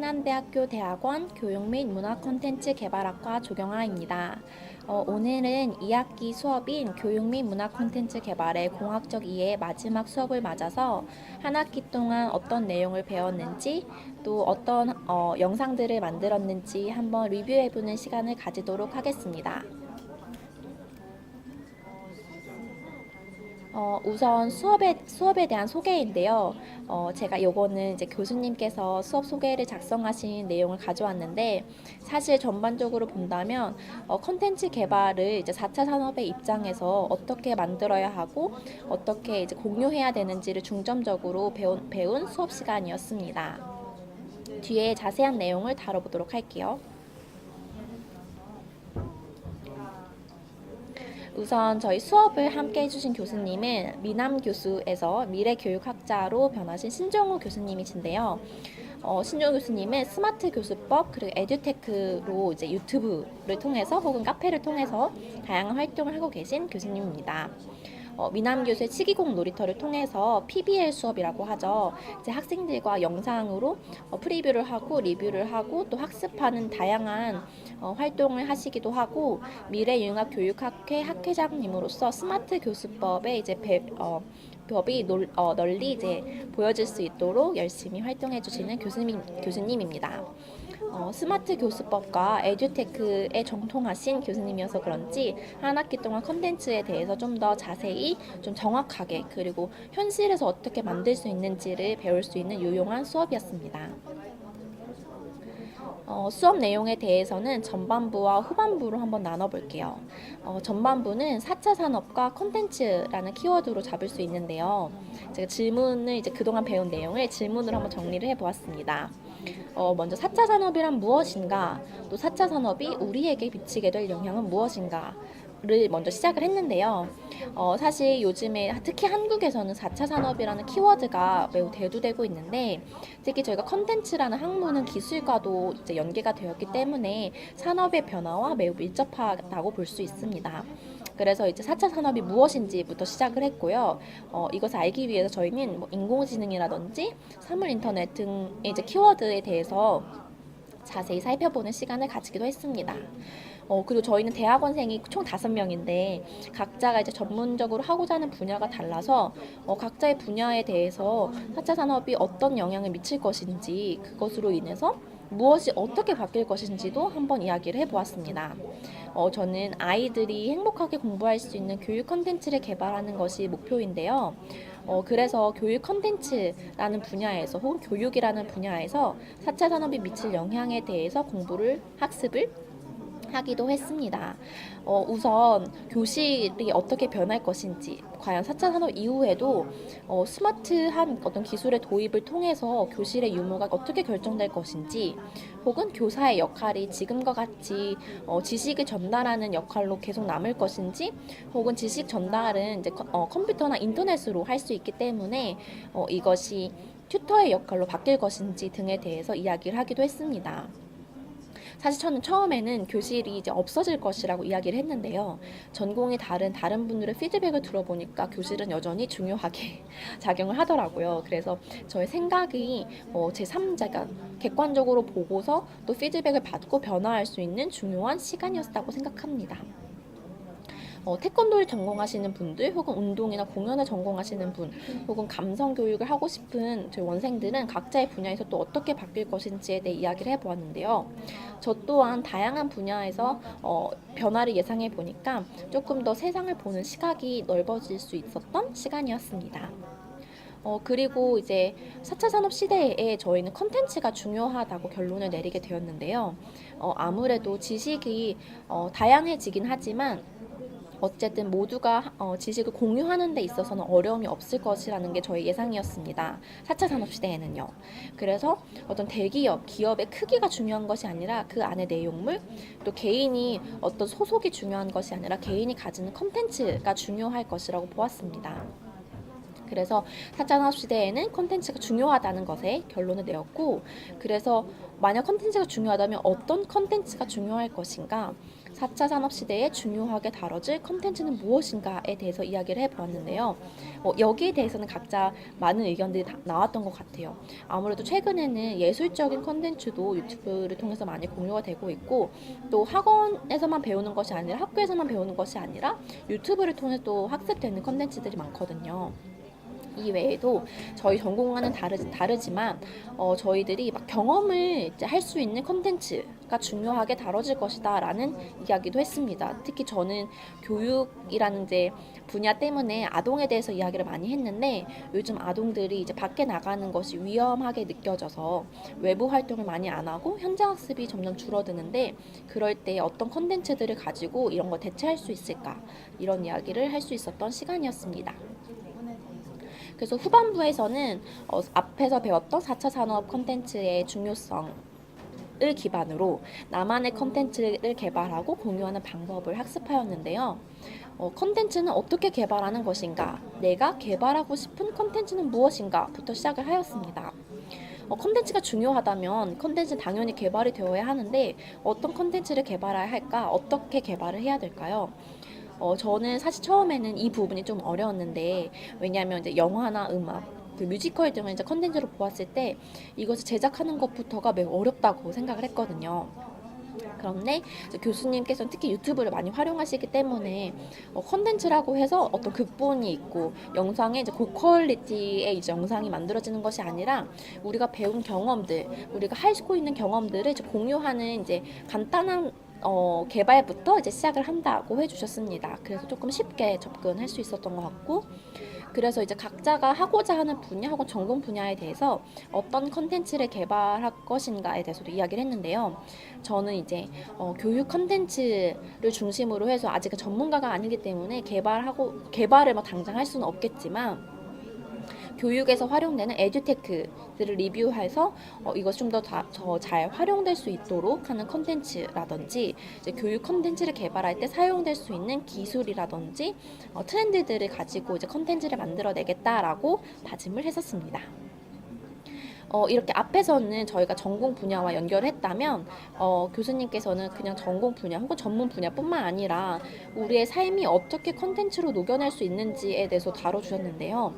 신한대학교 대학원 교육 및 문화 콘텐츠 개발학과 조경아입니다. 오늘은 2학기 수업인 교육 및 문화 콘텐츠 개발의 공학적 이해 마지막 수업을 맞아서 한 학기 동안 어떤 내용을 배웠는지 또 어떤 영상들을 만들었는지 한번 리뷰해보는 시간을 가지도록 하겠습니다. 우선 수업에 대한 소개인데요. 제가 요거는 이제 교수님께서 수업 소개를 작성하신 내용을 가져왔는데, 사실 전반적으로 본다면, 컨텐츠 개발을 이제 4차 산업의 입장에서 어떻게 만들어야 하고, 어떻게 이제 공유해야 되는지를 중점적으로 배운 수업 시간이었습니다. 뒤에 자세한 내용을 다뤄보도록 할게요. 우선 저희 수업을 함께 해주신 교수님은 미남 교수에서 미래교육학자로 변하신 신종우 교수님이신데요. 신종우 교수님은 스마트 교수법 그리고 에듀테크로 이제 유튜브를 통해서 혹은 카페를 통해서 다양한 활동을 하고 계신 교수님입니다. 미남 교수의 치기공 놀이터를 통해서 PBL 수업이라고 하죠. 이제 학생들과 영상으로 프리뷰를 하고 리뷰를 하고 또 학습하는 다양한 활동을 하시기도 하고, 미래융합교육학회 학회장님으로서 스마트 교수법에 이제 법이 널리 이제 보여질 수 있도록 열심히 활동해 주시는 교수님입니다. 스마트 교수법과 에듀테크에 정통하신 교수님이어서 그런지 한 학기 동안 컨텐츠에 대해서 좀 더 자세히 좀 정확하게 그리고 현실에서 어떻게 만들 수 있는지를 배울 수 있는 유용한 수업이었습니다. 수업 내용에 대해서는 전반부와 후반부로 한번 나눠볼게요. 전반부는 4차 산업과 콘텐츠라는 키워드로 잡을 수 있는데요. 제가 질문을 이제 그동안 배운 내용을 질문으로 한번 정리를 해보았습니다. 먼저 4차 산업이란 무엇인가? 또 4차 산업이 우리에게 미치게 될 영향은 무엇인가? 를 먼저 시작을 했는데요. 사실 요즘에 특히 한국에서는 4차 산업이라는 키워드가 매우 대두되고 있는데, 특히 저희가 컨텐츠라는 학문은 기술과도 이제 연계가 되었기 때문에 산업의 변화와 매우 밀접하다고 볼 수 있습니다. 그래서 이제 4차 산업이 무엇인지부터 시작을 했고요. 이것을 알기 위해서 저희는 뭐 인공지능이라든지 사물 인터넷 등의 이제 키워드에 대해서 자세히 살펴보는 시간을 가지기도 했습니다. 그리고 저희는 대학원생이 총 5명인데 각자가 이제 전문적으로 하고자 하는 분야가 달라서 각자의 분야에 대해서 4차 산업이 어떤 영향을 미칠 것인지, 그것으로 인해서 무엇이 어떻게 바뀔 것인지도 한번 이야기를 해보았습니다. 저는 아이들이 행복하게 공부할 수 있는 교육 컨텐츠를 개발하는 것이 목표인데요. 그래서 교육 컨텐츠라는 분야에서 혹은 교육이라는 분야에서 4차 산업이 미칠 영향에 대해서 학습을 하기도 했습니다. 우선 교실이 어떻게 변할 것인지, 과연 4차 산업 이후에도 스마트한 어떤 기술의 도입을 통해서 교실의 유무가 어떻게 결정될 것인지, 혹은 교사의 역할이 지금과 같이 지식을 전달하는 역할로 계속 남을 것인지, 혹은 지식 전달은 이제 컴퓨터나 인터넷으로 할 수 있기 때문에 이것이 튜터의 역할로 바뀔 것인지 등에 대해서 이야기를 하기도 했습니다. 사실 저는 처음에는 교실이 이제 없어질 것이라고 이야기를 했는데요. 전공이 다른 분들의 피드백을 들어보니까 교실은 여전히 중요하게 작용을 하더라고요. 그래서 저의 생각이 제3자가 객관적으로 보고서 또 피드백을 받고 변화할 수 있는 중요한 시간이었다고 생각합니다. 태권도를 전공하시는 분들, 혹은 운동이나 공연을 전공하시는 분, 혹은 감성 교육을 하고 싶은 저희 원생들은 각자의 분야에서 또 어떻게 바뀔 것인지에 대해 이야기를 해보았는데요. 저 또한 다양한 분야에서 변화를 예상해 보니까 조금 더 세상을 보는 시각이 넓어질 수 있었던 시간이었습니다. 그리고 이제 4차 산업 시대에 저희는 컨텐츠가 중요하다고 결론을 내리게 되었는데요. 아무래도 지식이 다양해지긴 하지만 어쨌든 모두가 지식을 공유하는 데 있어서는 어려움이 없을 것이라는 게 저희 예상이었습니다. 4차 산업 시대에는요. 그래서 어떤 대기업, 기업의 크기가 중요한 것이 아니라 그 안의 내용물, 또 개인이 어떤 소속이 중요한 것이 아니라 개인이 가지는 컨텐츠가 중요할 것이라고 보았습니다. 그래서 4차 산업 시대에는 콘텐츠가 중요하다는 것에 결론을 내었고, 그래서 만약 콘텐츠가 중요하다면 어떤 콘텐츠가 중요할 것인가, 4차 산업시대에 중요하게 다뤄질 컨텐츠는 무엇인가에 대해서 이야기를 해보았는데요. 여기에 대해서는 각자 많은 의견들이 나왔던 것 같아요. 아무래도 최근에는 예술적인 컨텐츠도 유튜브를 통해서 많이 공유가 되고 있고, 또 학원에서만 배우는 것이 아니라 학교에서만 배우는 것이 아니라 유튜브를 통해 또 학습되는 컨텐츠들이 많거든요. 이 외에도 저희 전공과는 다르지만 저희들이 막 경험을 할 수 있는 컨텐츠가 중요하게 다뤄질 것이다 라는 이야기도 했습니다. 특히 저는 교육이라는 이제 분야 때문에 아동에 대해서 이야기를 많이 했는데, 요즘 아동들이 이제 밖에 나가는 것이 위험하게 느껴져서 외부 활동을 많이 안 하고 현장 학습이 점점 줄어드는데, 그럴 때 어떤 컨텐츠들을 가지고 이런 걸 대체할 수 있을까, 이런 이야기를 할 수 있었던 시간이었습니다. 그래서 후반부에서는 앞에서 배웠던 4차 산업 콘텐츠의 중요성을 기반으로 나만의 콘텐츠를 개발하고 공유하는 방법을 학습하였는데요. 콘텐츠는 어떻게 개발하는 것인가, 내가 개발하고 싶은 콘텐츠는 무엇인가부터 시작을 하였습니다. 콘텐츠가 중요하다면 콘텐츠는 당연히 개발이 되어야 하는데, 어떤 콘텐츠를 개발해야 할까, 어떻게 개발을 해야 될까요? 저는 사실 처음에는 이 부분이 좀 어려웠는데, 왜냐하면 이제 영화나 음악, 그 뮤지컬 등을 이제 컨텐츠로 보았을 때 이것을 제작하는 것부터가 매우 어렵다고 생각을 했거든요. 그런데 교수님께서는 특히 유튜브를 많이 활용하시기 때문에 컨텐츠라고 해서 어떤 극본이 있고 영상에 이제 고퀄리티의 이제 영상이 만들어지는 것이 아니라, 우리가 배운 경험들, 우리가 할 수 있는 경험들을 이제 공유하는 이제 간단한 개발부터 이제 시작을 한다고 해주셨습니다. 그래서 조금 쉽게 접근할 수 있었던 것 같고, 그래서 이제 각자가 하고자 하는 분야 혹은 전공 분야에 대해서 어떤 컨텐츠를 개발할 것인가에 대해서도 이야기를 했는데요. 저는 이제 교육 컨텐츠를 중심으로 해서 아직 전문가가 아니기 때문에 개발을 뭐 당장 할 수는 없겠지만, 교육에서 활용되는 에듀테크들을 리뷰해서 이것이 좀 더 잘 활용될 수 있도록 하는 컨텐츠라든지, 이제 교육 컨텐츠를 개발할 때 사용될 수 있는 기술이라든지 트렌드들을 가지고 이제 컨텐츠를 만들어내겠다라고 다짐을 했었습니다. 이렇게 앞에서는 저희가 전공 분야와 연결을 했다면, 교수님께서는 그냥 전공 분야 혹은 전문 분야뿐만 아니라 우리의 삶이 어떻게 컨텐츠로 녹여낼 수 있는지에 대해서 다뤄주셨는데요.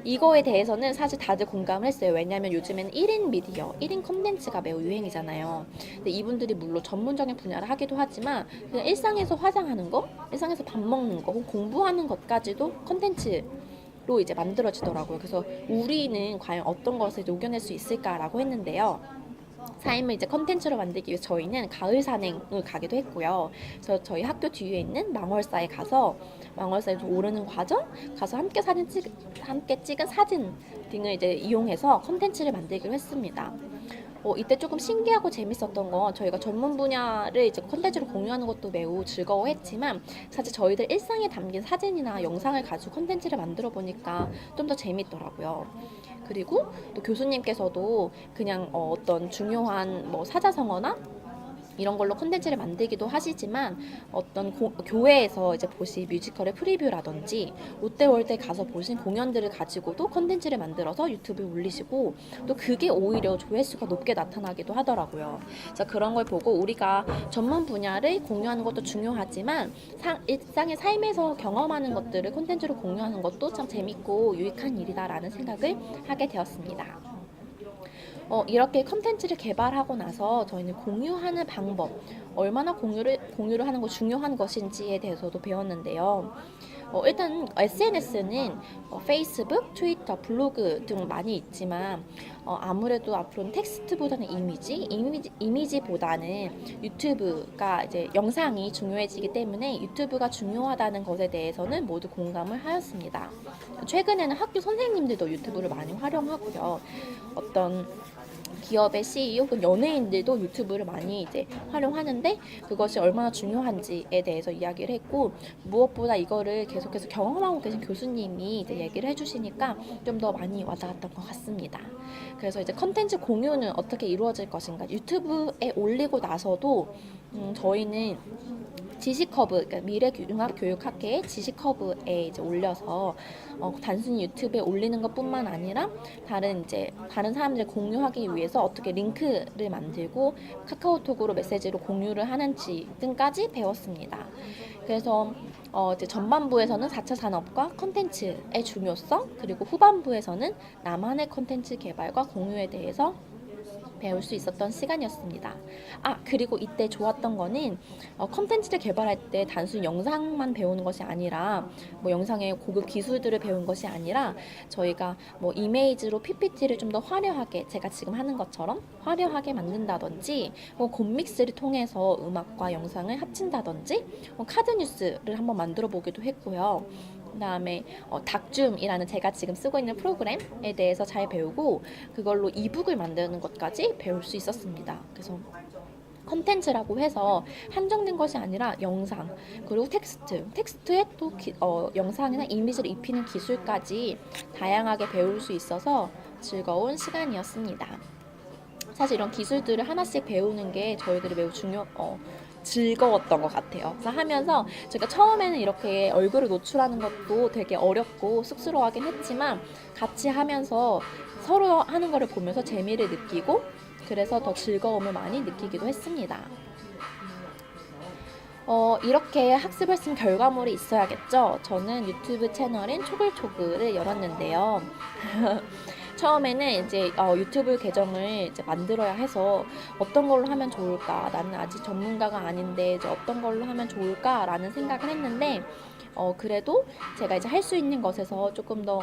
이거에 대해서는 사실 다들 공감을 했어요. 왜냐하면 요즘에는 1인 미디어, 1인 컨텐츠가 매우 유행이잖아요. 근데 이분들이 물론 전문적인 분야를 하기도 하지만, 그냥 일상에서 화장하는 거, 일상에서 밥 먹는 거, 혹은 공부하는 것까지도 컨텐츠로 이제 만들어지더라고요. 그래서 우리는 과연 어떤 것을 녹여낼 수 있을까라고 했는데요. 삶을 이제 컨텐츠로 만들기 위해서 저희는 가을 산행을 가기도 했고요. 그래서 저희 학교 뒤에 있는 망월사에 가서 망월사에서 오르는 과정, 가서 함께 찍은 사진 등을 이제 이용해서 컨텐츠를 만들기로 했습니다. 이때 조금 신기하고 재밌었던 건, 저희가 전문 분야를 이제 컨텐츠로 공유하는 것도 매우 즐거워했지만, 사실 저희들 일상에 담긴 사진이나 영상을 가지고 컨텐츠를 만들어 보니까 좀 더 재밌더라고요. 그리고 또 교수님께서도 그냥 어떤 중요한 뭐 사자성어나 이런 걸로 콘텐츠를 만들기도 하시지만, 어떤 교회에서 이제 보신 뮤지컬의 프리뷰라든지 롯데월드 가서 보신 공연들을 가지고도 콘텐츠를 만들어서 유튜브에 올리시고, 또 그게 오히려 조회수가 높게 나타나기도 하더라고요. 그래서 그런 걸 보고 우리가 전문 분야를 공유하는 것도 중요하지만, 일상의 삶에서 경험하는 것들을 콘텐츠로 공유하는 것도 참 재밌고 유익한 일이다라는 생각을 하게 되었습니다. 이렇게 컨텐츠를 개발하고 나서 저희는 공유하는 방법, 얼마나 공유를 하는 거 중요한 것인지에 대해서도 배웠는데요. 일단 SNS는 페이스북, 트위터, 블로그 등 많이 있지만, 아무래도 앞으로는 텍스트보다는 이미지보다는 유튜브가 이제 영상이 중요해지기 때문에 유튜브가 중요하다는 것에 대해서는 모두 공감을 하였습니다. 최근에는 학교 선생님들도 유튜브를 많이 활용하고요. 어떤 기업의 CEO 혹은 연예인들도 유튜브를 많이 이제 활용하는데, 그것이 얼마나 중요한지에 대해서 이야기를 했고, 무엇보다 이거를 계속해서 경험하고 계신 교수님이 이제 얘기를 해주시니까 좀 더 많이 와닿았던 것 같습니다. 그래서 이제 컨텐츠 공유는 어떻게 이루어질 것인가, 유튜브에 올리고 나서도 저희는 지식허브, 그러니까 미래융합교육학회의 지식허브에 이제 올려서 단순히 유튜브에 올리는 것뿐만 아니라 다른 사람들 공유하기 위해서 어떻게 링크를 만들고 카카오톡으로 메시지로 공유를 하는지 등까지 배웠습니다. 그래서 이제 전반부에서는 4차 산업과 컨텐츠의 중요성, 그리고 후반부에서는 나만의 컨텐츠 개발과 공유에 대해서 배울 수 있었던 시간이었습니다. 그리고 이때 좋았던 거는 컨텐츠를 개발할 때 단순히 영상만 배우는 것이 아니라 뭐 영상의 고급 기술들을 배운 것이 아니라 저희가 뭐 이미지로 PPT를 좀 더 화려하게 제가 지금 하는 것처럼 화려하게 만든다든지 곰믹스를 통해서 음악과 영상을 합친다든지 카드 뉴스를 한번 만들어 보기도 했고요. 그다음에 닥줌이라는 제가 지금 쓰고 있는 프로그램에 대해서 잘 배우고 그걸로 이북을 만드는 것까지 배울 수 있었습니다. 그래서 컨텐츠라고 해서 한정된 것이 아니라 영상 그리고 텍스트에 또 영상이나 이미지를 입히는 기술까지 다양하게 배울 수 있어서 즐거운 시간이었습니다. 사실 이런 기술들을 하나씩 배우는 게 저희들이 매우 즐거웠던 것 같아요. 그래서 하면서 제가 처음에는 이렇게 얼굴을 노출하는 것도 되게 어렵고 쑥스러워하긴 했지만 같이 하면서 서로 하는 거를 보면서 재미를 느끼고 그래서 더 즐거움을 많이 느끼기도 했습니다. 이렇게 학습을 쓴 결과물이 있어야겠죠. 저는 유튜브 채널인 초글초글을 열었는데요. 처음에는 이제 유튜브 계정을 이제 만들어야 해서 어떤 걸로 하면 좋을까? 나는 아직 전문가가 아닌데 이제 어떤 걸로 하면 좋을까라는 생각을 했는데 그래도 제가 이제 할 수 있는 것에서 조금 더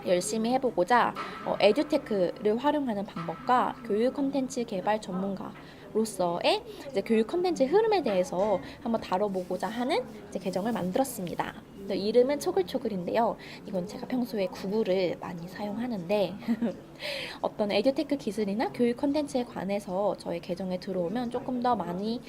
열심히 해보고자 에듀테크를 활용하는 방법과 교육 콘텐츠 개발 전문가로서의 이제 교육 콘텐츠 흐름에 대해서 한번 다뤄보고자 하는 이제 계정을 만들었습니다. 이름은 초글초글인데요. 이건 제가 평소에 구글을 많이 사용하는데 어떤 에듀테크 기술이나 교육 콘텐츠에 관해서 저희 계정에 들어오면 조금 더 많이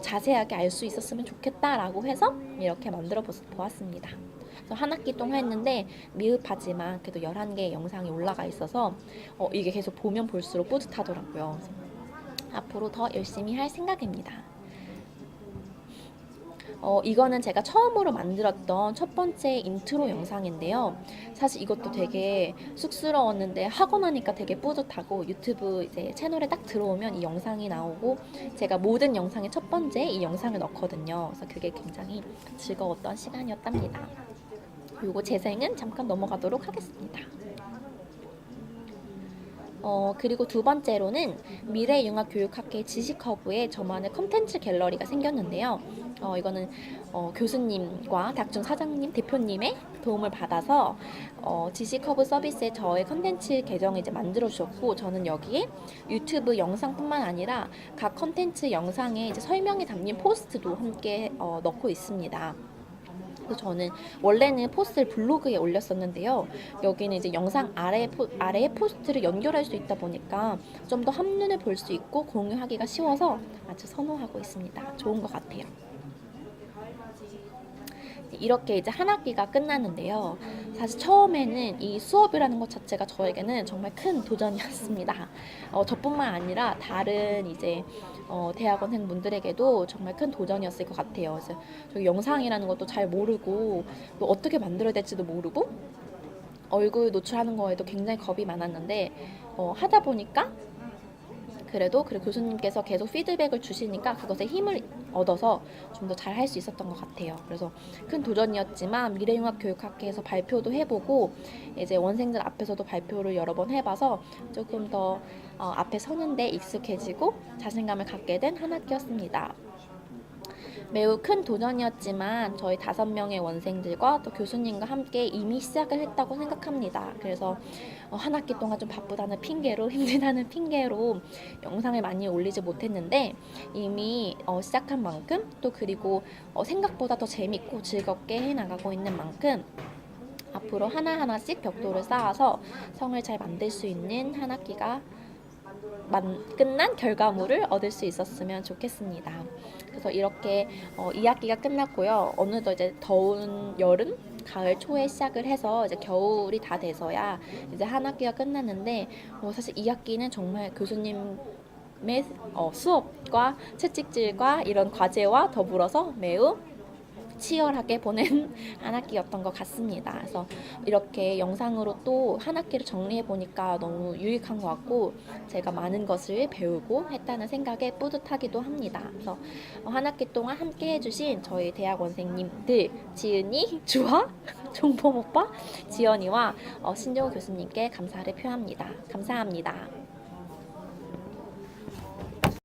자세하게 알 수 있었으면 좋겠다라고 해서 이렇게 만들어 보았습니다. 그래서 한 학기 동안 했는데 미흡하지만 그래도 11개의 영상이 올라가 있어서 이게 계속 보면 볼수록 뿌듯하더라고요. 앞으로 더 열심히 할 생각입니다. 이거는 제가 처음으로 만들었던 첫 번째 인트로 영상인데요. 사실 이것도 되게 쑥스러웠는데 하고 나니까 되게 뿌듯하고 유튜브 이제 채널에 딱 들어오면 이 영상이 나오고 제가 모든 영상의 첫 번째 이 영상을 넣거든요. 그래서 그게 굉장히 즐거웠던 시간이었답니다. 요거 재생은 잠깐 넘어가도록 하겠습니다. 그리고 두 번째로는 미래융합교육학회 지식허브에 저만의 컨텐츠 갤러리가 생겼는데요. 이거는 교수님과 닥중 사장님, 대표님의 도움을 받아서 지식허브 서비스에 저의 컨텐츠 계정을 이제 만들어 주셨고 저는 여기에 유튜브 영상뿐만 아니라 각 컨텐츠 영상에 이제 설명이 담긴 포스트도 함께 넣고 있습니다. 그래서 저는 원래는 포스트를 블로그에 올렸었는데요. 여기는 이제 영상 아래에 포스트를 연결할 수 있다 보니까 좀 더 한눈에 볼 수 있고 공유하기가 쉬워서 아주 선호하고 있습니다. 좋은 것 같아요. 이렇게 이제 한 학기가 끝났는데요. 사실 처음에는 이 수업이라는 것 자체가 저에게는 정말 큰 도전이었습니다. 저뿐만 아니라 다른 이제 대학원생 분들에게도 정말 큰 도전이었을 것 같아요. 그래서 저기 영상이라는 것도 잘 모르고 또 어떻게 만들어야 될지도 모르고 얼굴 노출하는 거에도 굉장히 겁이 많았는데 하다 보니까 그래도 교수님께서 계속 피드백을 주시니까 그것에 힘을 얻어서 좀 더 잘 할 수 있었던 것 같아요. 그래서 큰 도전이었지만 미래융합교육학회에서 발표도 해보고 이제 원생들 앞에서도 발표를 여러 번 해봐서 조금 더 앞에 서는데 익숙해지고 자신감을 갖게 된 한 학기였습니다. 매우 큰 도전이었지만 저희 5명의 원생들과 또 교수님과 함께 이미 시작을 했다고 생각합니다. 그래서 한 학기 동안 좀 바쁘다는 핑계로 힘들다는 핑계로 영상을 많이 올리지 못했는데 이미 시작한 만큼 또 그리고 생각보다 더 재밌고 즐겁게 해나가고 있는 만큼 앞으로 하나하나씩 벽돌을 쌓아서 성을 잘 만들 수 있는 한 학기가 끝난 결과물을 얻을 수 있었으면 좋겠습니다. 그래서 이렇게 2학기가 끝났고요. 어느덧 이제 더운 여름, 가을 초에 시작을 해서 이제 겨울이 다 돼서야 이제 한 학기가 끝났는데 사실 2학기는 정말 교수님 수업과 채찍질과 이런 과제와 더불어서 매우 치열하게 보낸 한 학기였던 것 같습니다. 그래서 이렇게 영상으로 또 한 학기를 정리해 보니까 너무 유익한 것 같고 제가 많은 것을 배우고 했다는 생각에 뿌듯하기도 합니다. 그래서 한 학기 동안 함께 해주신 저희 대학원생님들 지은이, 주아, 종범 오빠, 지연이와 신정우 교수님께 감사를 표합니다. 감사합니다.